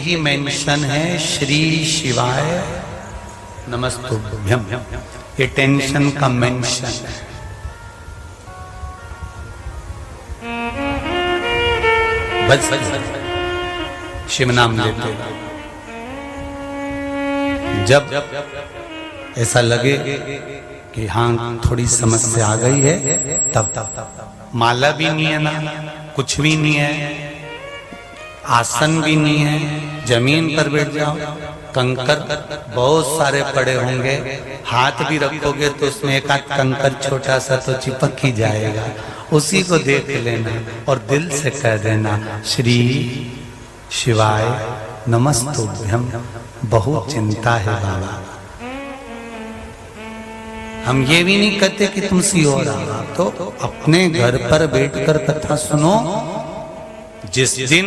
यही मेंशन है, श्री शिवाय नमस्तुभ्यम। ये टेंशन का मेंशन है। बस शिव नाम लेते जब ऐसा लगे कि हाँ थोड़ी समस्या आ गई है, तब माला भी नहीं है ना, कुछ भी नहीं है, आसन भी नहीं है, जमीन पर बैठ जाओ, कंकर बहुत सारे पड़े होंगे, हाथ भी रखोगे तो उसमें एक आध कंकर छोटा सा तो चिपक ही जाएगा, उसी को देख लेना और दिल से कह देना श्री शिवाय नमस्तुभ्यम। बहुत चिंता है बाबा। हम ये भी नहीं कहते कि तुम सियोर आओ, तो अपने घर पर बैठकर कथा सुनो। जिस दिन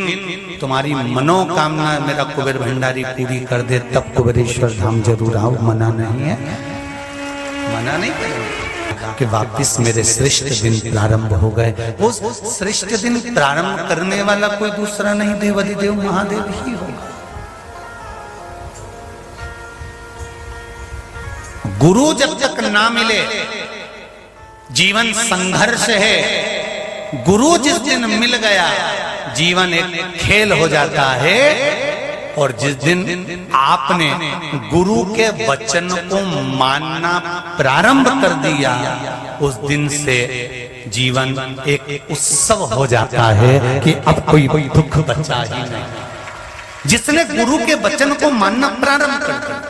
तुम्हारी मनोकामना मेरा कुबेर भंडारी पूरी कर दे, तब कुबेरेश्वर धाम जरूर आओ। मना नहीं है, मना नहीं करेंगे कि वापिस मेरे श्रेष्ठ दिन प्रारंभ हो गए। वो श्रेष्ठ दिन प्रारंभ करने वाला कोई दूसरा नहीं, देवाधिदेव महादेव ही होगा। गुरु जब तक ना मिले जीवन संघर्ष है, गुरु जिस दिन मिल गया जीवन एक खेल हो जाता है। और जिस दिन आपने गुरु के वचन को मानना प्रारंभ कर दिया, उस दिन से जीवन एक उत्सव हो जाता है कि अब कोई दुख बचा ही नहीं। जिसने गुरु के वचन को मानना प्रारंभ कर दिया,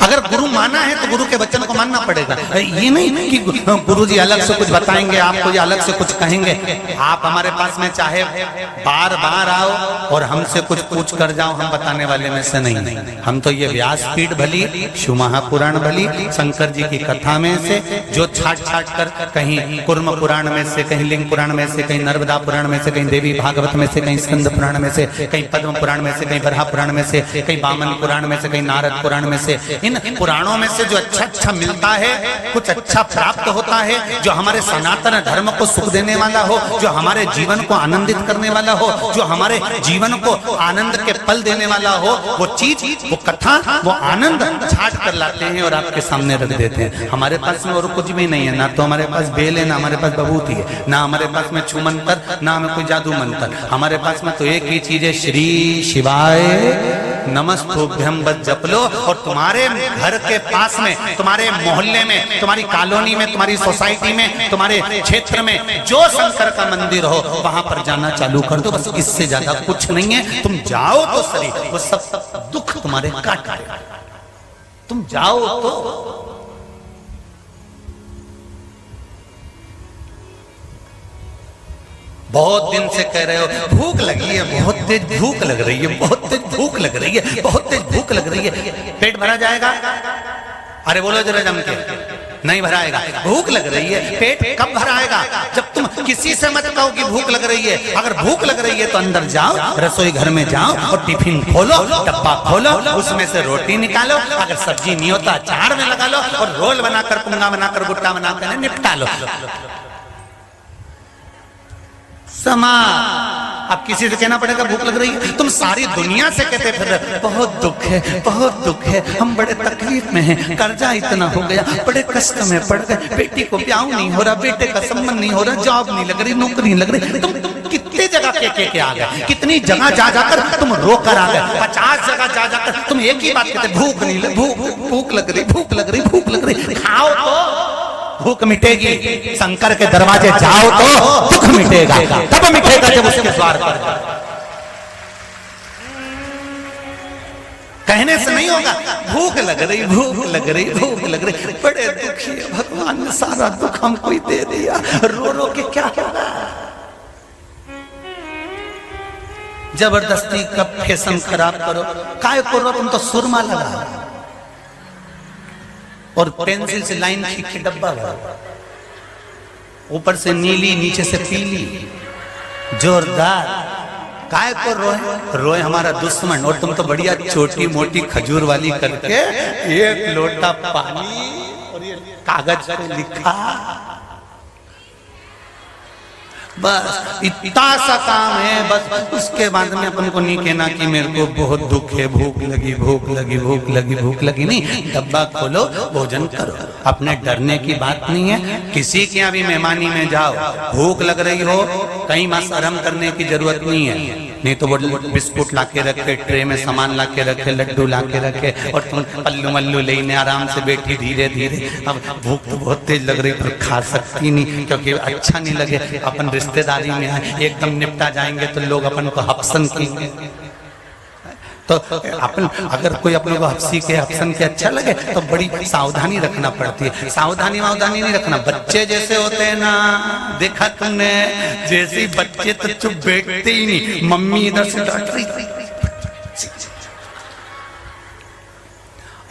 अगर गुरु माना है तो गुरु के वचन को मानना पड़ेगा। ये नहीं कि गुरु जी अलग से कुछ बताएंगे, आपको ये अलग से कुछ कहेंगे। आप हमारे पास में चाहे बार बार आओ और हमसे कुछ पूछ कर जाओ, हम बताने वाले में से नहीं। हम तो ये व्यासपीठ भली, शिव महापुराण भली, शंकर जी की कथा में से जो छाट छाट कर, कहीं कुर्म पुराण में से, कहीं लिंग पुराण में से, कहीं नर्मदा पुराण में से, कहीं देवी भागवत में से, कहीं स्कंद पुराण में से, कहीं पद्म पुराण में से, कहीं बरहा पुराण में से, कहीं वामन पुराण में से, कहीं नारद पुराण में से, इन पुराणों में से जो अच्छा अच्छा मिलता है, कुछ अच्छा प्राप्त होता है, जो हमारे सनातन धर्म को सुख देने वाला हो, जो हमारे जीवन को आनंदित करने वाला हो, जो हमारे जीवन को आनंद के पल देने वाला हो, वो चीज, वो कथा, वो आनंद छाट कर लाते हैं और आपके सामने रख देते हैं। हमारे पास में और कुछ भी नहीं है, ना तो हमारे पास बेल है, ना हमारे पास बबूती है, ना हमारे पास में छू मंत्र, ना हमें कोई जादू मंत्र। हमारे पास में तो एक ही चीज है, श्री शिवाय नमस्तुभ्यम बस जप लो। और तुम्हारे घर के पास में, तुम्हारे मोहल्ले में, तुम्हारी कॉलोनी में, तुम्हारी सोसाइटी में, तुम्हारे क्षेत्र में जो शंकर का मंदिर हो, वहां पर जाना चालू कर दो। बस इससे ज्यादा कुछ नहीं है। तुम जाओ तो सही, वो सब दुख तुम्हारे काट देगा। तुम जाओ तो। बहुत दिन से कह रहे हो भूख लगी है, बहुत तेज भूख लग रही है, बहुत तेज भूख लग रही है, बहुत तेज भूख लग रही है। पेट भरा जाएगा? अरे बोलो जरा जम के। नहीं भराएगा। भूख लग रही है, पेट कब भराएगा? जब तुम किसी से मत कहो कि भूख लग रही है। अगर भूख लग रही है तो अंदर जाओ, रसोई घर में जाओ और टिफिन खोलो, डब्बा खोलो, उसमें से रोटी निकालो, अगर सब्जी नहीं होता अचार में लगा लो और रोल बनाकर, पुंगा बनाकर, गुट्टा बनाकर निपटा लो। समा अब किसी से कहना पड़ेगा भूख लग रही है? तुम सारी दुनिया से कहते फिर बहुत दुख है, बहुत दुख है, हम बड़े तकलीफ में हैं, कर्जा इतना हो गया, बड़े कष्ट में पड़ गए, बेटी को ब्याह नहीं हो रहा, बेटे का संबंध नहीं हो रहा, जॉब नहीं लग रही, नौकरी नहीं लग रही। तुम कितने जगह के आ गए, कितनी जगह जा जाकर तुम रो कर आ गए, 50 जगह जा जाकर तुम एक ही बात कहते, भूख नहीं लग, भूख लग रही, भूख लग रही, भूख लग रही। खाओ तो भूख मिटेगी। शंकर के दरवाजे जाओ तो दुख मिटेगा, तब मिटेगा जब उसके द्वार पर जाओ। कहने से नहीं होगा। भूख लग रही, भूख लग रही, भूख लग रही, बड़े दुखी है, भगवान ने सारा दुख हमको ही दे दिया, रो रो के क्या होगा? जबरदस्ती का फैशन खराब करो, काय करो? तुम तो सुरमा लगा और पेंसिल से लाइन खींच के डब्बा भरा, ऊपर से नीली नीचे से पीली, जोरदार काय को रोए हमारा दुश्मन, और तुम तो बढ़िया छोटी मोटी खजूर वाली करके एक लोटा पानी और ये कागज पे लिखा, बस इतना सा काम है। बस उसके बाद में अपन को नहीं कहना कि मेरे को बहुत दुख है, भूख लगी भूख लगी भूख लगी भूख लगी, नहीं, डब्बा खोलो भोजन करो। अपने डरने की बात नहीं है। किसी के यहाँ भी मेहमानी में जाओ, भूख लग रही हो, कहीं मां शर्म करने की जरूरत नहीं है। नहीं तो वो बिस्कुट लाके रखे, ट्रे में सामान लाके रखे, लड्डू लाके रखे, और तुम पल्लू मल्लू लेने आराम से बैठी धीरे धीरे। अब भूख तो बहुत तेज लग रही पर खा सकती नहीं, क्योंकि अच्छा नहीं लगे। अपन रिश्तेदारी में आए, एकदम निपटा जाएंगे तो लोग अपन को हप्सन करेंगे। तो अपन अगर कोई अपने को हफ्सी के हफ्सन के अच्छा लगे तो बड़ी सावधानी रखना पड़ती है। सावधानी वावधानी नहीं रखना। बच्चे जैसे होते हैं ना, देखा तुमने, जैसे बच्चे तो चुप बैठते ही नहीं, मम्मी इधर से डांट रही,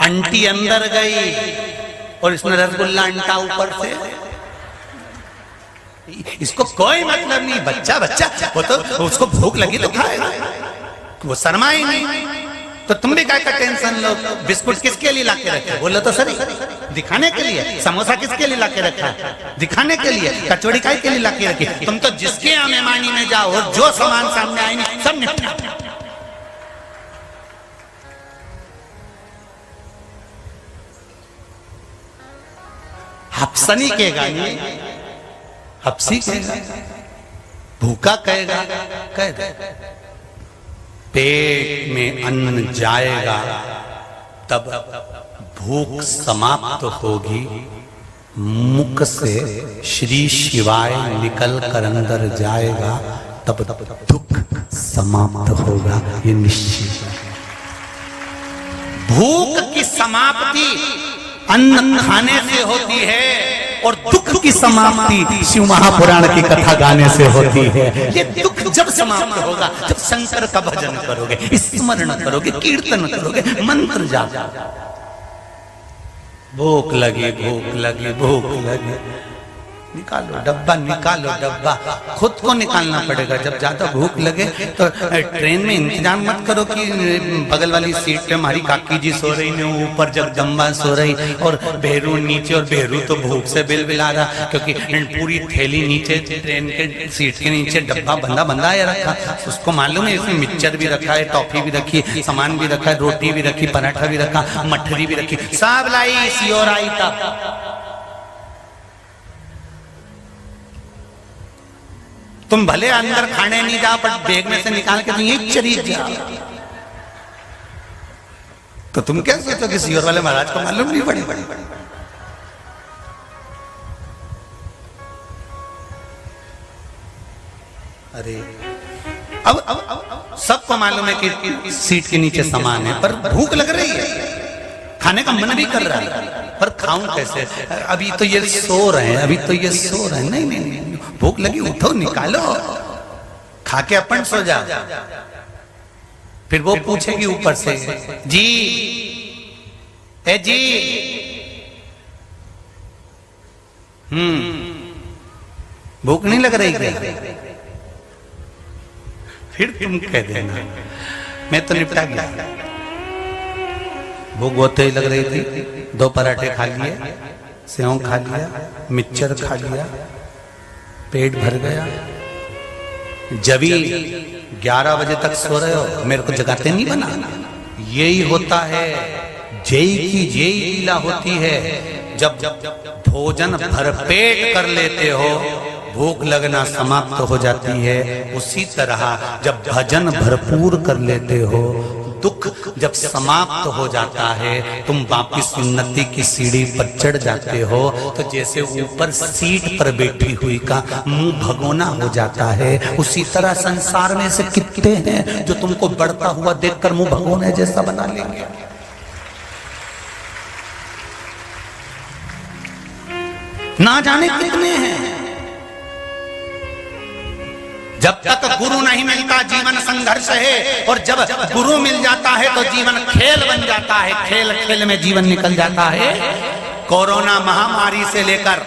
आंटी अंदर गई और इसने रसगुल्ला अंटा ऊपर से, इसको कोई मतलब नहीं। बच्चा बच्चा वो तो उसको भूख लगी तो खाएगा, वो शर्मा ही नहीं। तो तुम भी क्या का टेंशन लो। बिस्कुट किसके लिए लाके रखे, बोलो तो सही, दिखाने के लिए। समोसा किसके लिए लाके रखा, दिखाने के लिए। कचौड़ी काय के लिए लाके रखी। तुम तो जिसके यहाँ मेहमानी में जाओ, जो सामान सामने आएंगे सब निपटा। हप्सनी कहेगा, हप्सी कहेगा, भूखा कहेगा, कह दे। पेट में अन्न जाएगा तब भूख समाप्त होगी, मुख से श्री शिवाय निकल कर अंदर जाएगा तब दुख समाप्त होगा, ये निश्चित है। भूख की समाप्ति अन्न खाने से होती है और दुख की समाप्ति शिव महापुराण की कथा गाने से होती है। ये दुख जब समाप्त होगा जब शंकर का भजन करोगे, स्मरण करोगे, कीर्तन करोगे, मंत्र जाप। भूख लगी भूख लगी भूख लगी, निकालो डब्बा, निकालो डब्बा। खुद को निकालना पड़ेगा। जब ज्यादा भूख लगे तो ट्रेन में इंतजाम मत करो कि बगल वाली सीट पे हमारी काकी जी सो रही, ने ऊपर जगदम्बा सो रही और भेरू नीचे, और भेरू तो भूख से बिलबिला रहा, क्योंकि पूरी थैली नीचे ट्रेन के सीट के नीचे डब्बा बंदा बंदा है रखा। उसको मालूम है इसमें मिक्सचर भी रखा है, टॉफी भी रखी, सामान भी रखा है, रोटी भी रखी, पराठा भी रखा, मठरी भी रखी, सब लाई सियोर आई तब। तुम भले अंदर खाने नहीं जाओ पर बैग में से निकाल के तुम चली जाओ। तो तुम क्या सोचो कि सियोर वाले महाराज को मालूम नहीं पड़ी। अरे अब सबको मालूम है कि सीट के नीचे सामान है, पर भूख लग रही है, खाने का मन भी कर रहा है, पर खाऊं कैसे। अभी तो ये सो रहे हैं, अभी तो ये सो रहे हैं। नहीं नहीं नहीं, भूख लगी, उठो, निकालो, खा के अपन सो जा। फिर वो पूछेगी ऊपर से, जी ए जी, भूख नहीं लग रही क्या? फिर तुम कह देना मैं तो निपटा गया। भूख बहुत तेज लग रही थी, 2 पराठे खा लिए, सेव खा लिया, मिक्सचर खा लिया, पेट भर गया। जभी 11 बजे तक सो रहे हो, मेरे को जगाते नहीं बना। यही होता है, जय की जय लीला होती है। जब भोजन भरपेट कर लेते हो, भूख लगना समाप्त हो जाती है। उसी तरह जब भजन भरपूर कर लेते हो, दुख जब समाप्त हो जाता है, तुम वापिस उन्नति की सीढ़ी पर चढ़ जाते हो। तो जैसे ऊपर सीट पर बैठी हुई का मुंह भगोना हो जाता है, उसी तरह संसार में से कितने हैं जो तुमको बढ़ता हुआ देखकर मुंह भगोने जैसा बना लेंगे। ना जाने कितने हैं। जब तक गुरु नहीं मिलता जीवन संघर्ष है, और जब गुरु मिल जाता है तो जीवन खेल बन जाता है। खेल खेल में जीवन निकल जाता है। कोरोना महामारी से लेकर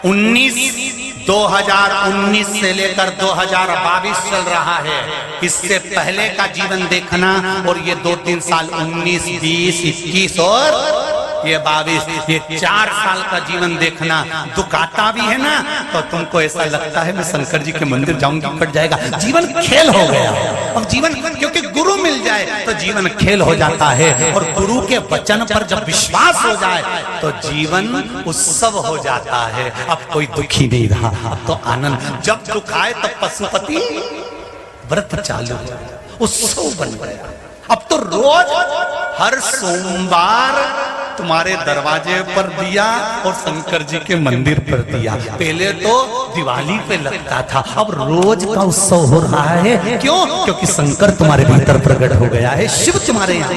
2019 से लेकर 2022 चल रहा है। इससे पहले का जीवन देखना और ये 2-3 साल 19, 20, 21 और ये 22, ये 4 साल का जीवन देखना। दुख आता भी है ना तो तुमको ऐसा लगता है मैं शंकर जी के मंदिर जाऊंगी, कट जाएगा। जीवन खेल हो गया। अब जीवन क्योंकि गुरु मिल जाए तो जीवन खेल हो जाता है, और गुरु के वचन पर जब विश्वास हो जाए तो जीवन उत्सव हो जाता है। अब कोई दुखी नहीं रहा, अब तो आनंद। जब दुख आए तो पशुपति व्रत चालू, उत्सव बन गया। अब तो रोज हर सोमवार तुम्हारे दरवाजे पर दिया और शंकर जी के मंदिर पर दिया। पहले तो दिवाली पे लगता था, अब रोज का उत्सव हो रहा है। क्यों? क्योंकि शंकर तुम्हारे भीतर प्रकट हो गया है, शिव तुम्हारे यहाँ।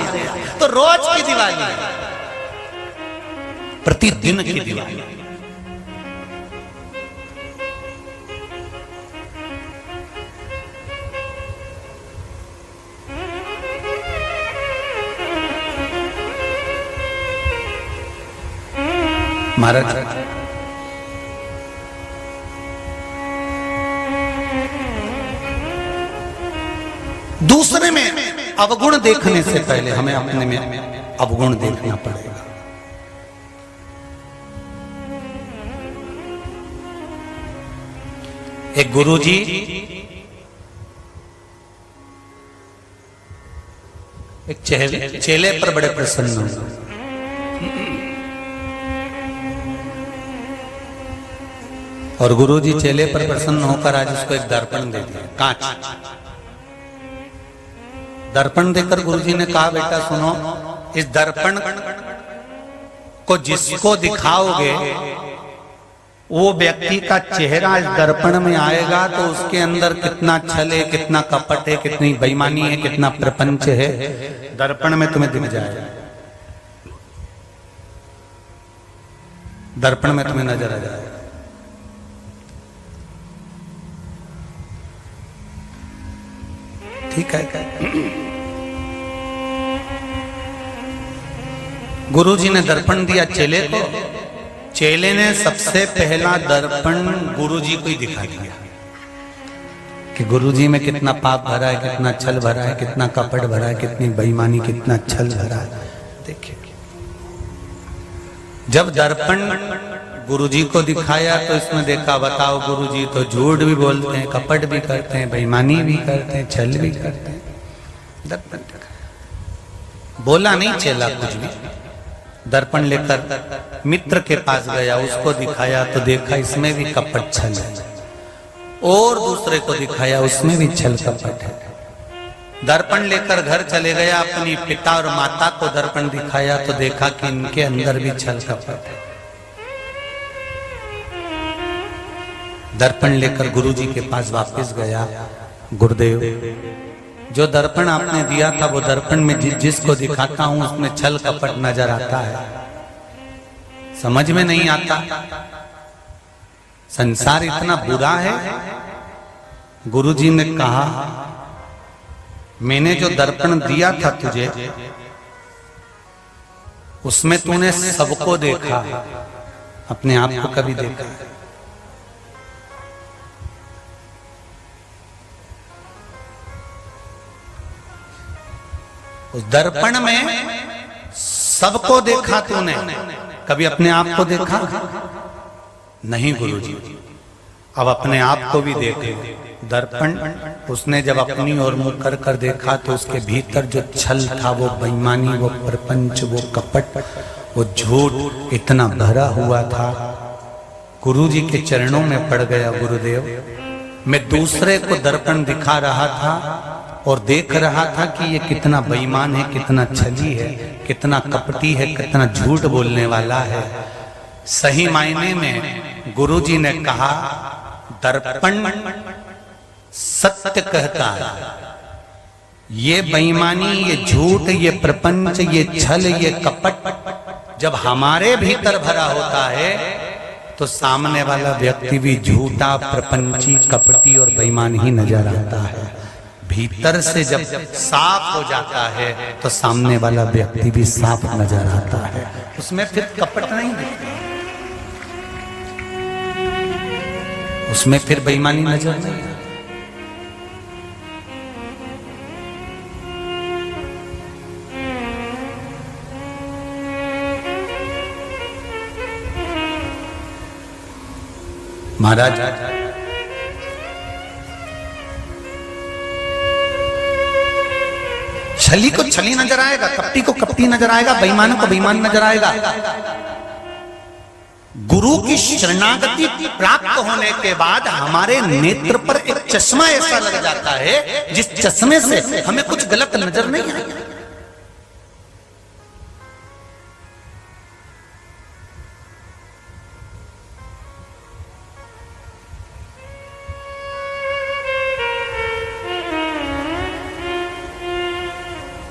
तो रोज की दिवाली, प्रतिदिन की दिवाली। महाराज दूसरे में अवगुण देखने से पहले हमें अपने में अवगुण देखना पड़ेगा। एक गुरुजी एक चेले पर बड़े प्रसन्न हुए। और गुरुजी चेले पर प्रसन्न होकर आज उसको एक दर्पण दे दिया, कांच। दर्पण देकर गुरुजी ने कहा बेटा सुनो, इस दर्पण को जिसको दिखाओगे वो व्यक्ति का चेहरा इस दर्पण में आएगा तो उसके अंदर कितना छल है, कितना कपट है, कितनी बेईमानी है, कितना प्रपंच है, दर्पण में तुम्हें दिख जाएगा। दर्पण में तुम्हें नजर आ जाएगा। ठीक है। गुरुजी ने दर्पण दिया चेले को। चेले ने सबसे पहला दर्पण गुरुजी को ही दिखा दिया कि गुरुजी में कितना पाप भरा है, कितना छल भरा है, कितना कपट भरा है, कितनी बेईमानी, कितना छल भरा है। देखिए, जब दर्पण गुरुजी को दिखाया तो इसमें देखा, बताओ गुरुजी तो झूठ भी बोलते हैं, कपट भी करते हैं, बेईमानी भी करते हैं, छल भी करते हैं। दर्पण बोला नहीं चेला कुछ भी। दर्पण लेकर मित्र के पास गया, उसको दिखाया तो देखा इसमें भी कपट छल है, और दूसरे को दिखाया उसमें भी छल कपट है। दर्पण लेकर घर चले गया, अपनी पिता और माता को दर्पण दिखाया तो देखा कि इनके अंदर भी छल कपट है। दर्पण लेकर गुरुजी के पास वापस गया, गुरुदेव जो दर्पण आपने दिया था वो दर्पण में जिसको दिखाता हूं उसमें छल कपट नजर आता है, समझ में नहीं आता, संसार इतना बुरा है। गुरुजी ने कहा मैंने जो दर्पण दिया था तुझे उसमें तूने सबको देखा, अपने आप को कभी देखा? उस दर्पण में सबको देखा तूने, कभी अपने आप को देखा? नहीं गुरुजी। अब अपने आप को भी देखे। दर्पण उसने जब अपनी ओर मुंह कर कर देखा तो उसके भीतर जो छल था, वो बेईमानी, वो प्रपंच, वो कपट, वो झूठ इतना भरा हुआ था। गुरुजी के चरणों में पड़ गया, गुरुदेव मैं दूसरे को दर्पण दिखा रहा था और देख रहा था कि ये कितना बेईमान है, कितना छली है, कितना कपटी है, कितना झूठ बोलने वाला है। सही मायने में गुरुजी ने कहा दर्पण सत्य कहता है, ये बेईमानी, ये झूठ, ये प्रपंच, ये छल, ये कपट जब हमारे भीतर भरा होता है तो सामने वाला व्यक्ति भी झूठा, प्रपंची, कपटी और बेईमान ही नजर आता है। भीतर से जब साफ हो जाता है तो सामने वाला व्यक्ति भी साफ नजर आता है, उसमें फिर कपट नहीं दिखता। उसमें फिर बेईमानी नजर नहीं आती। महाराज छली को छली नजर आएगा, कपटी को कपटी नजर आएगा, बेईमान को बेईमान नजर आएगा। गुरु की शरणागति प्राप्त होने के बाद हमारे नेत्र पर एक चश्मा ऐसा लग जाता है जिस चश्मे से हमें कुछ गलत नजर नहीं आएगा।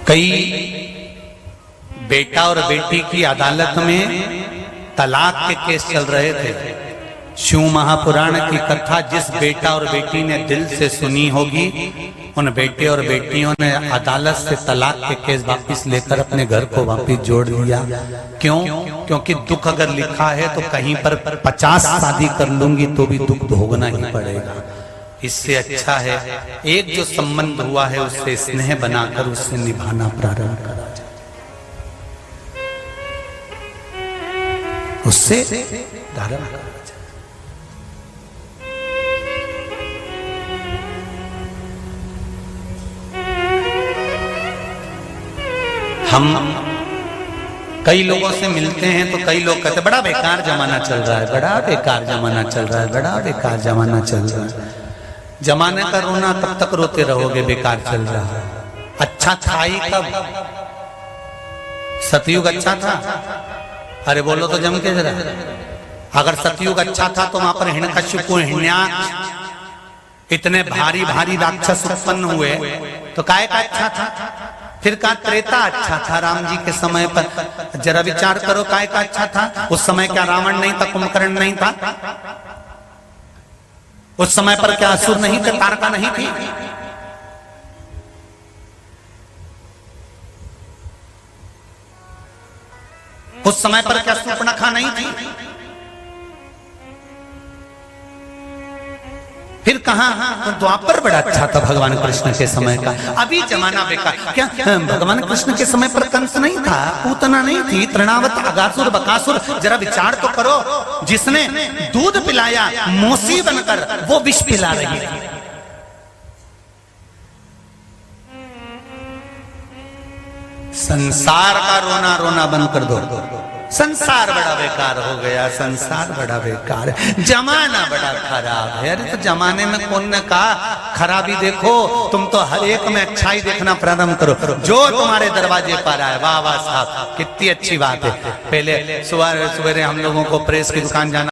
कई बेटा और बेटी की अदालत में तलाक के केस चल रहे थे। शिव महापुराण की कथा जिस बेटा और बेटी ने दिल से सुनी होगी, उन बेटे और बेटियों ने अदालत से तलाक के केस वापस लेकर अपने घर को वापस जोड़ लिया। क्यों? क्योंकि दुख अगर लिखा है तो कहीं पर 50 शादी कर लूंगी तो भी दुख भोगना ही पड़ेगा। इससे अच्छा है एक जो संबंध हुआ है उससे स्नेह बनाकर उससे निभाना प्रारंभ करा जाए, उससे धारण करा जाए। हम कई लोगों से मिलते हैं तो कई लोग कहते बड़ा बेकार जमाना चल रहा है, बड़ा बेकार जमाना चल रहा है, बड़ा बेकार जमाना चल रहा है। जमाने का रोना तब तक रोते रहोगे, बेकार चल रहा है। अच्छा था ही कब? सतयुग अच्छा था? अरे बोलो तो जम के जरा। अगर सतयुग अच्छा था तो वहां पर हिरण्यकश्यप, हिरण्याक्ष इतने भारी भारी राक्षस उत्पन्न हुए तो काय का अच्छा था? फिर का त्रेता अच्छा था राम जी के समय पर? जरा विचार करो काय का अच्छा था? उस समय क्या रावण नहीं था, कुंभकर्ण नहीं था? उस समय पर क्या असुर नहीं थे, तारका नहीं थी? उस समय पर क्या शूर्पणखा नहीं थी? फिर कहां? तो द्वापर बड़ा अच्छा था भगवान कृष्ण के समय का। अभी जमाना बेकार। क्या भगवान कृष्ण के समय पर कंस नहीं था, पूतना नहीं थी, तृणावत, अगासुर, बकासुर? जरा विचार तो करो। जिसने दूध पिलाया मौसी बनकर वो विष पिला रही थी। संसार का रोना रोना बंद कर दो। संसार बड़ा बेकार हो गया, संसार बड़ा बेकार है, जमाना बड़ा खराब है। अरे तो जमाने में कौन ने कहा खराबी देखो, तुम तो हर एक में अच्छाई देखना प्रारंभ करो। जो तुम्हारे दरवाजे पर आए, वाह वाह साहब, कितनी अच्छी बात है। पहले सुबह सवेरे हम लोगों को प्रेस की दुकान जाना